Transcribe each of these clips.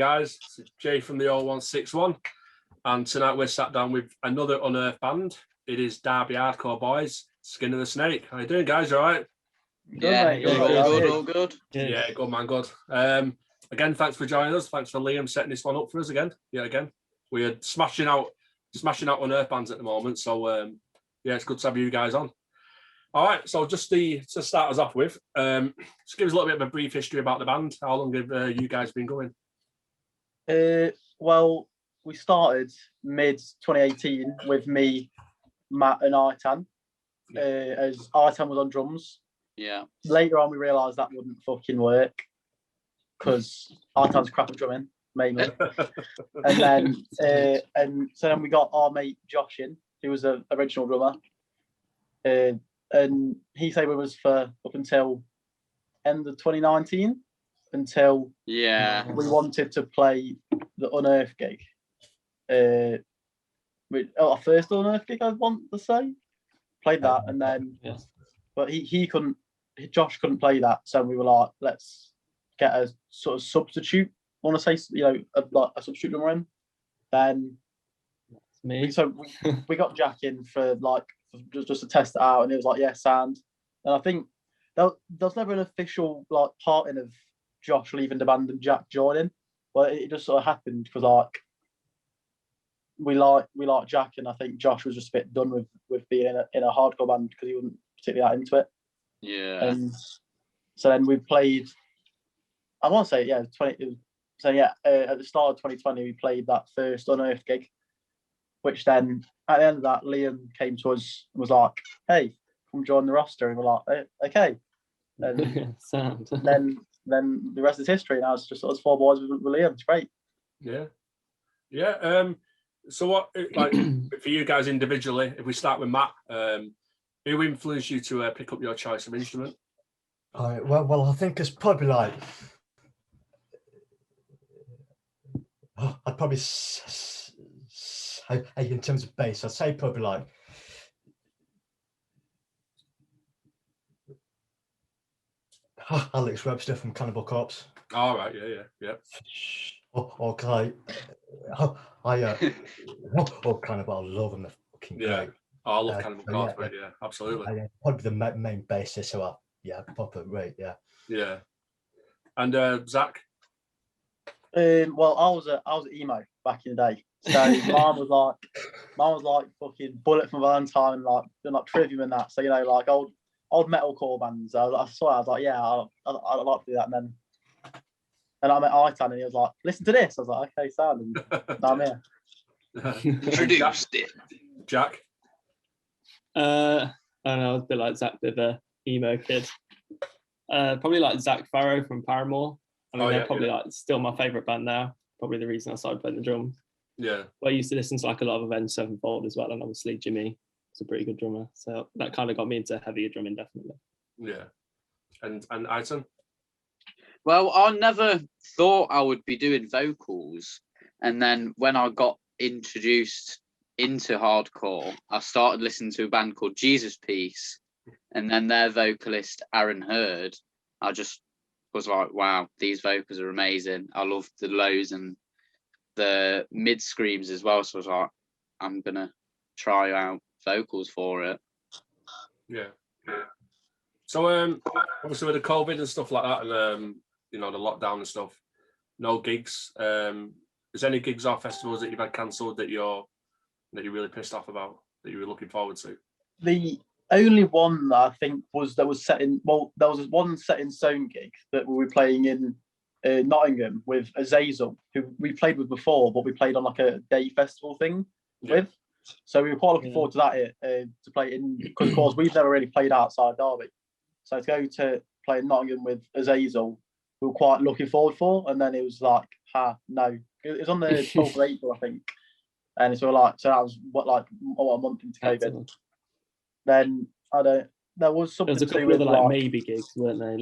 guys, it's Jay from the 0161, and tonight we're sat down with another unearthed band. It is Derby Hardcore Boys, Skin of the Snake. How you doing, guys? All right? Good, all good. Yeah, good man, good. Again, thanks for joining us. Thanks for Liam setting this one up for us again. We're smashing out unearthed bands at the moment, so it's good to have you guys on. All right, so just to start us off with, just give us a little bit of a brief history about the band. How long have you guys been going? Well, we started mid-2018 with me, Matt and Aitan, as Aitan was on drums. Yeah. Later on, we realised that wouldn't fucking work because Aitan's crap at drumming, mainly. And then we got our mate Josh in, who was the original drummer. And he stayed with us for up until end of 2019, until we wanted to play the Unearthed gig. Our first Unearthed gig, I want to say. Played that, and then, but he couldn't. Josh couldn't play that, so we were like, let's get a sort of substitute. I want to say, a substitute drummer in. Then we got Jack in for just to test it out, and it was like, sound. And I think there was never an official parting of Josh leaving the band and Jack joining. But it just sort of happened because we like Jack, and I think Josh was just a bit done with being in a hardcore band because he wasn't particularly that into it. Yeah. And so then we played. I want to say at the start of 2020 we played that first Unearthed gig, which then at the end of that Liam came to us and was like, "Hey, come join the roster," and we're like, "Okay." And then the rest is history. Now it's just us four boys with Liam. It's great. Yeah. So what, for you guys individually, if we start with Matt, who influenced you to pick up your choice of instrument? Well, I think it's probably I'd probably say, in terms of bass, I'd say probably Alex Webster from Cannibal Corpse. All right, yeah. Or Cannibal, I love them. They're fucking great. I love Cannibal Corpse, right? Yeah, absolutely. Probably the main bassist, so proper great, yeah. Yeah. And Zach? Well, I was an emo back in the day. So mine was like fucking Bullet from Valentine, and Trivium and that. So old metalcore bands. I saw it, I was like, I'd like to do that. And I met Aitan, and he was like, listen to this. I was like, okay, sound. And now I'm here. Introduced it. Jack? I don't know, I was a bit like Zach, the emo kid. Probably like Zach Farrow from Paramore. I mean, they're probably still my favourite band now. Probably the reason I started playing the drums. Yeah. But I used to listen to a lot of Avenged Sevenfold as well, and obviously Jimmy was a pretty good drummer. So that kind of got me into heavier drumming, definitely. Yeah. And Aitan? Well, I never thought I would be doing vocals, and then when I got introduced into hardcore, I started listening to a band called Jesus Piece, and then their vocalist Aaron Hurd, I just was like, wow, these vocals are amazing. I love the lows and the mid screams as well, so I was like, I'm gonna try out vocals for it. Yeah. So obviously with the COVID and stuff like that, and the lockdown and stuff, no gigs. Is any gigs or festivals that you've had cancelled that you're really pissed off about, that you were looking forward to? The only one that I think there was one set in stone gig that we were playing in Nottingham with Azazel, who we played with before, but we played on a day festival thing with. So we were quite looking forward to that to play in, because of course we've never really played outside Derby. So to go to play in Nottingham with Azazel, we were quite looking forward for, and then it was like, no. It was on the 12th of April, I think. And so that was a month into COVID. Then there was something. There was a couple of other maybe gigs, weren't they?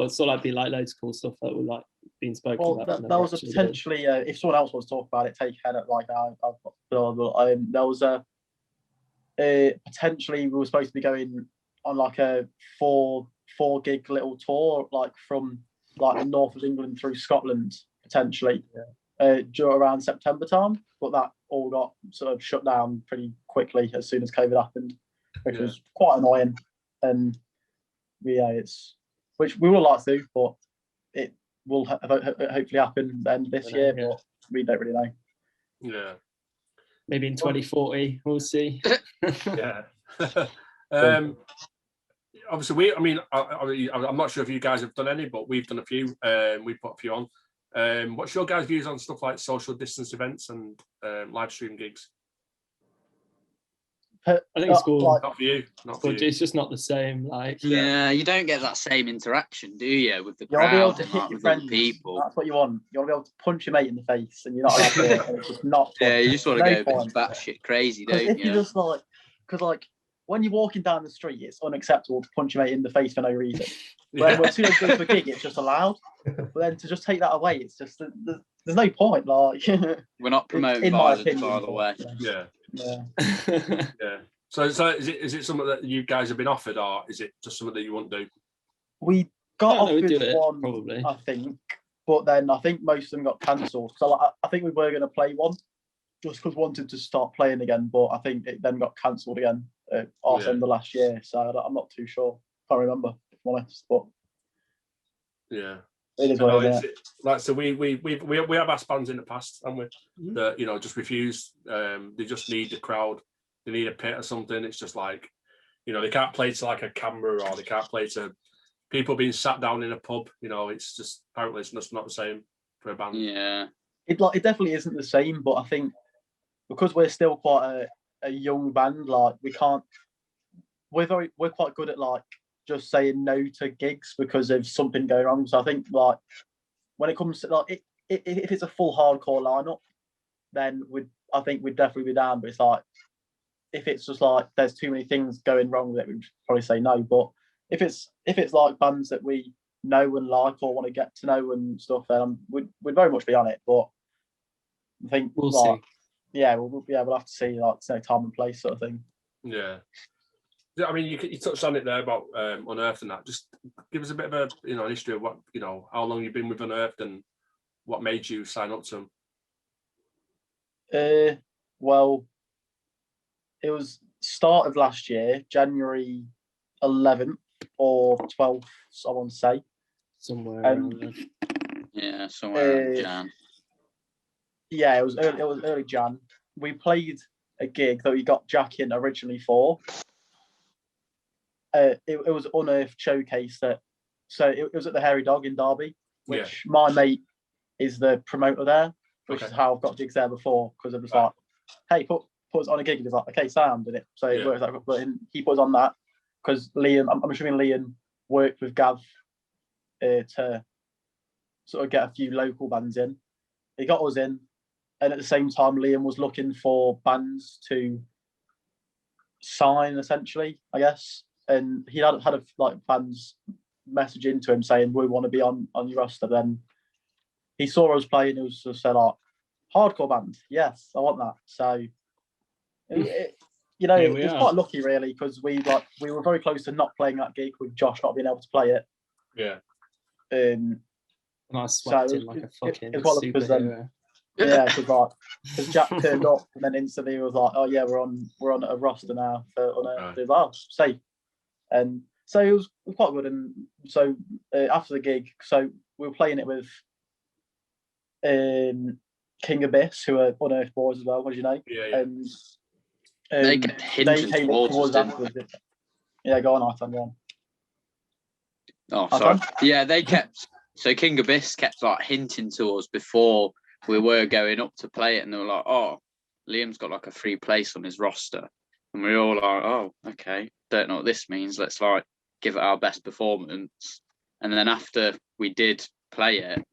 Sort of be loads of cool stuff that were being spoken about. There was potentially if someone else wants to talk about it, take head at there was potentially we were supposed to be going on a four gig little tour from the north of England through Scotland potentially around September time, but that all got sort of shut down pretty quickly as soon as COVID happened, which was quite annoying. And it's which we would like to do, but it will hopefully happen then this year, but we don't really know. Yeah. Maybe in 2040, we'll see. Yeah. Obviously, I'm not sure if you guys have done any, but we've done a few. We put a few on. What's your guys' views on stuff like social distance events and live stream gigs? I think it's cool. Not for you. Not for you. It's just not the same. Yeah, you don't get that same interaction, do you, with the You want to be able crowd to and hit your with other friends. people? That's what you want. You want to be able to punch your mate in the face, and you're not allowed to. And it's just not. Yeah, you just want to No go point. batshit crazy, don't If you? you're just because when you're walking down the street, it's unacceptable to punch your mate in the face for no reason. When as soon as you go to a gig, it's just allowed. But then to just take that away, it's just there's no point. We're not promoting violence, by the way. Yeah. Yeah. Yeah. So is it something that you guys have been offered, or is it just something that you won't do? We got offered one, probably. I think, but then I think most of them got cancelled. So I think we were going to play one, just because wanted to start playing again, but I think it then got cancelled again at our end of last year. So I'm not too sure. Can't remember, if I'm honest. But yeah, it is what it is. Like, so we have asked bands in the past, haven't we? That just refuse. They just need the crowd. They need a pit or something. It's just like, they can't play to like a camera, or they can't play to people being sat down in a pub. It's just apparently it's just not the same for a band. Yeah, it definitely isn't the same. But I think because we're still quite a young band, like we can't. We're quite good at like just saying no to gigs because of something going wrong. So I think like when it comes to like if it's a full hardcore lineup, then I think we'd definitely be down. But it's like, if it's just like there's too many things going wrong, that we'd probably say no. But if it's like bands that we know and like or want to get to know and stuff, then we'd very much be on it. But I think we'll see. Yeah, we'll have to see, like, time and place sort of thing. Yeah. I mean, you touched on it there about Unearthed and that. Just give us a bit of a an history of what how long you've been with Unearthed and what made you sign up to them. Well, it was start of last year, January 11th or 12th, I want to say. Somewhere. Yeah, somewhere in Jan. Yeah, it was early Jan. We played a gig that we got Jack in originally for. It was Unearthed showcase so it was at the Hairy Dog in Derby, which my mate is the promoter there, which is how I've got gigs there before, because it was like, hey, put us on a gig. He was like, okay, sound, and it. So it works out. But he put us on that because Liam, I'm assuming Liam worked with Gav to sort of get a few local bands in. He got us in, and at the same time, Liam was looking for bands to sign, essentially, I guess. And he had bands message into him saying, we want to be on your roster. Then he saw us playing. It was just said, like, hardcore band, yes, I want that. So it was quite lucky, really, because we were very close to not playing that gig with Josh not being able to play it. Yeah. And I swept in like a fucking superhero. Yeah, because Jack turned up and then instantly was like, oh yeah, we're on a roster now for Unearthed. Safe. And so it was quite good. And so after the gig, so we were playing it with King Abyss, who are Unearthed boys as well, as you know. Yeah. And they kept hinting towards us. Yeah, go on, Artan, go on. Oh, sorry. Yeah, they kept. So King Abyss kept like hinting to us before we were going up to play it, and they were like, "Oh, Liam's got like a free place on his roster," and we were all like, "Oh, okay, don't know what this means. Let's like give it our best performance." And then after we did play it,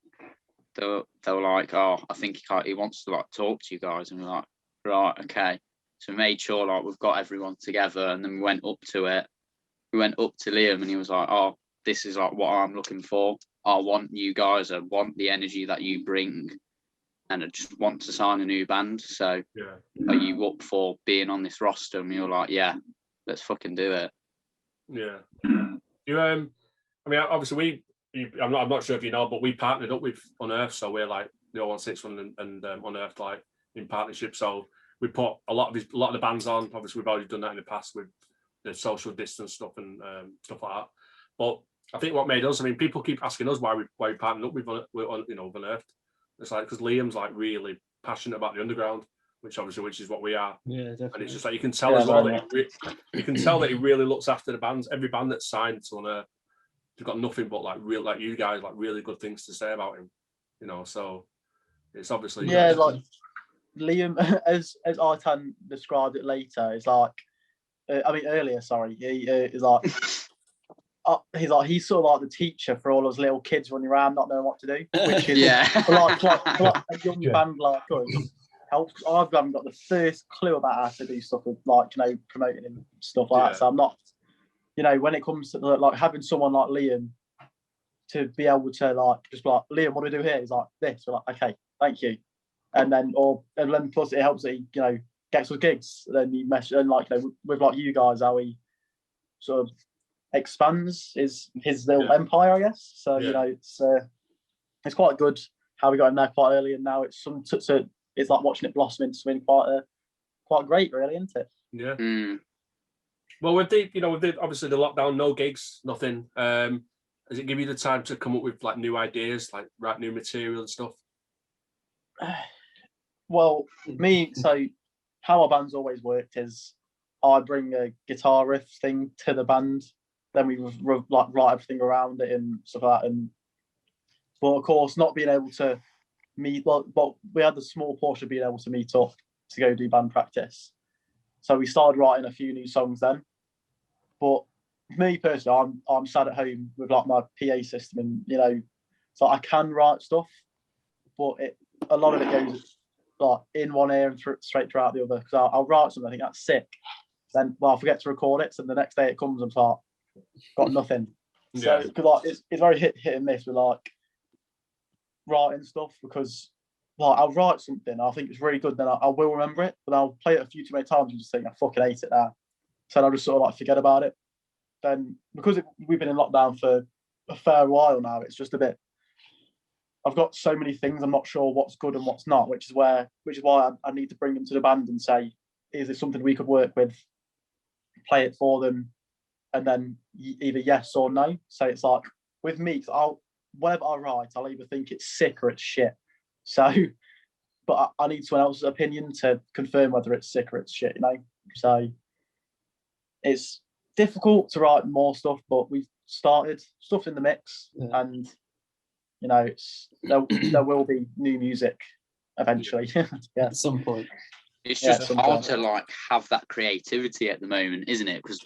they were like, "Oh, I think he wants to like talk to you guys," and we're like, "Right, okay." So we made sure like we've got everyone together, and then we went up to it. We went up to Liam, and he was like, "Oh, this is like what I'm looking for. I want you guys. I want the energy that you bring, and I just want to sign a new band. So, are you up for being on this roster?" And we were like, "Yeah, let's fucking do it." Yeah. You I mean, obviously I'm not sure if you know, but we partnered up with Unearth, so we're like the 0161 and Unearth like in partnership. So we put a lot of the bands on. Obviously, we've already done that in the past with the social distance stuff and stuff like that. But I think what made us, I mean, people keep asking us why we partnered up with Unearth. It's like because Liam's like really passionate about the underground, which is what we are. Yeah, definitely. And it's just like you can tell as well that you can tell that he really looks after the bands. Every band that's signed to Unearth, they've got nothing but like you guys, like really good things to say about him. So it's obviously like Liam, as Artan described it later, is like earlier. Sorry, he is like. He's sort of like the teacher for all those little kids running around not knowing what to do, which is for like a young band like us helps. I haven't got the first clue about how to do stuff with promoting and stuff like that. So I'm not, when it comes to like having someone like Liam to be able to like just be like, Liam, what do we do here? He's like this. We're like, okay, thank you. And then plus it helps that he gets us gigs. Then he with like you guys, how he sort of expands his little empire, I guess. So it's quite good how we got in there quite early, and now it's like watching it blossom into something quite great, really, isn't it? Yeah. Well, with the obviously the lockdown, no gigs, nothing. Does it give you the time to come up with like new ideas, like write new material and stuff? Well, so how our band's always worked is I bring a guitar riff thing to the band. Then we like write everything around it and stuff like that. But of course, not being able to meet, but we had the small portion of being able to meet up to go do band practice. So we started writing a few new songs then. But me personally, I'm sat at home with like my PA system, and so I can write stuff, but a lot of it goes like in one ear and straight throughout the other. Because I'll write something, I think that's sick. Then I forget to record it, so the next day it comes and like got nothing. So because it's very hit and miss with like writing stuff, because like I'll write something, I think it's really good, then I will remember it, but I'll play it a few too many times and just think I fucking hate it now. So I'll just sort of like forget about it. Then because we've been in lockdown for a fair while now, it's just a bit. I've got so many things, I'm not sure what's good and what's not, which is why I need to bring them to the band and say, is it something we could work with, play it for them, and then either yes or no. So it's like with me, whatever I write, I'll either think it's sick or it's shit. So, but I need someone else's opinion to confirm whether it's sick or it's shit, So it's difficult to write more stuff, but we've started stuff in the mix, and there will be new music eventually. At some point. It's just hard to like have that creativity at the moment, isn't it? Because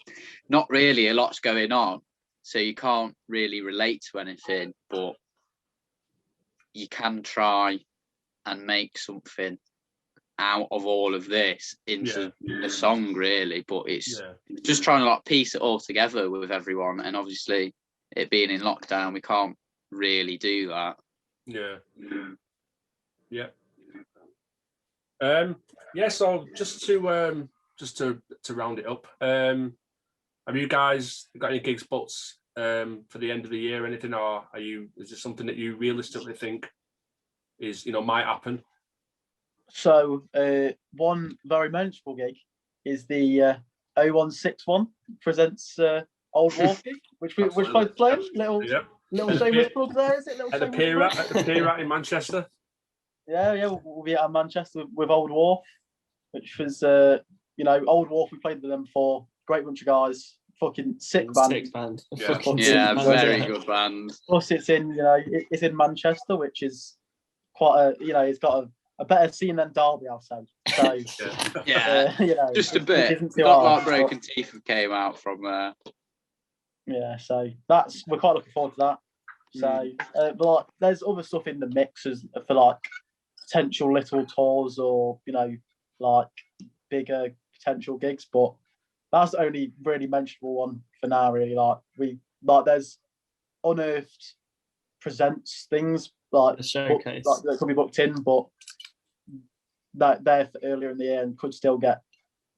not really a lot's going on, so you can't really relate to anything, but you can try and make something out of all of this into a song, really. But it's just trying to like piece it all together with everyone, and obviously it being in lockdown, we can't really do that. So just to round it up, have you guys got any gigs booked for the end of the year or anything, or is there something that you realistically think is might happen? So one very mentionable gig is the 0161 presents Old War gig, which both playing. Little shameless plug there, is it? At the Pier in Manchester. Yeah, we'll be at Manchester with Old Wharf, which was, Old Wharf, we played with them before. Great bunch of guys, fucking sick band. Sick band. Very good band. Plus, it's in Manchester, which is quite it's got a better scene than Derby, I'll say. So, just a bit. Not like Broken Teeth came out from there. Yeah, so we're quite looking forward to that. So, but like, there's other stuff in the mixes for like potential little tours or like bigger potential gigs, but that's the only really mentionable one for now. Really, there's Unearthed presents things like a showcase that could be booked in, but that they're for earlier in the year and could still get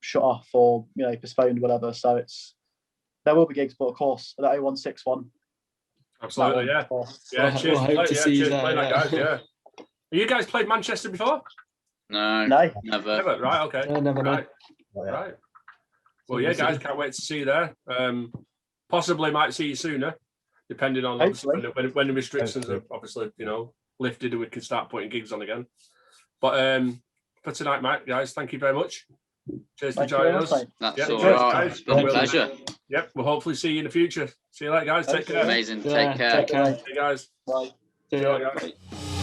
shut off or postponed, whatever. So there will be gigs, but of course that 0161 Absolutely, yeah. Yeah, We'll cheers. hope to see you cheers there, playing that, yeah. guys. Yeah. You guys played Manchester before? No, No. never. Never. Right. Okay. No, never know. Right. Oh, yeah. Right. Well, yeah, guys, can't wait to see you there. Possibly might see you sooner, depending on obviously when the restrictions are obviously, lifted and we can start putting gigs on again. But for tonight, Mike, guys, thank you very much. Cheers for joining us. That's Yeah, all cheers, right. guys. It's been a pleasure. Yep, we'll hopefully see you in the future. See you later, guys. Take care. Amazing. Yeah, Take care. take care. See you guys. Bye. See See you. you, guys. Bye.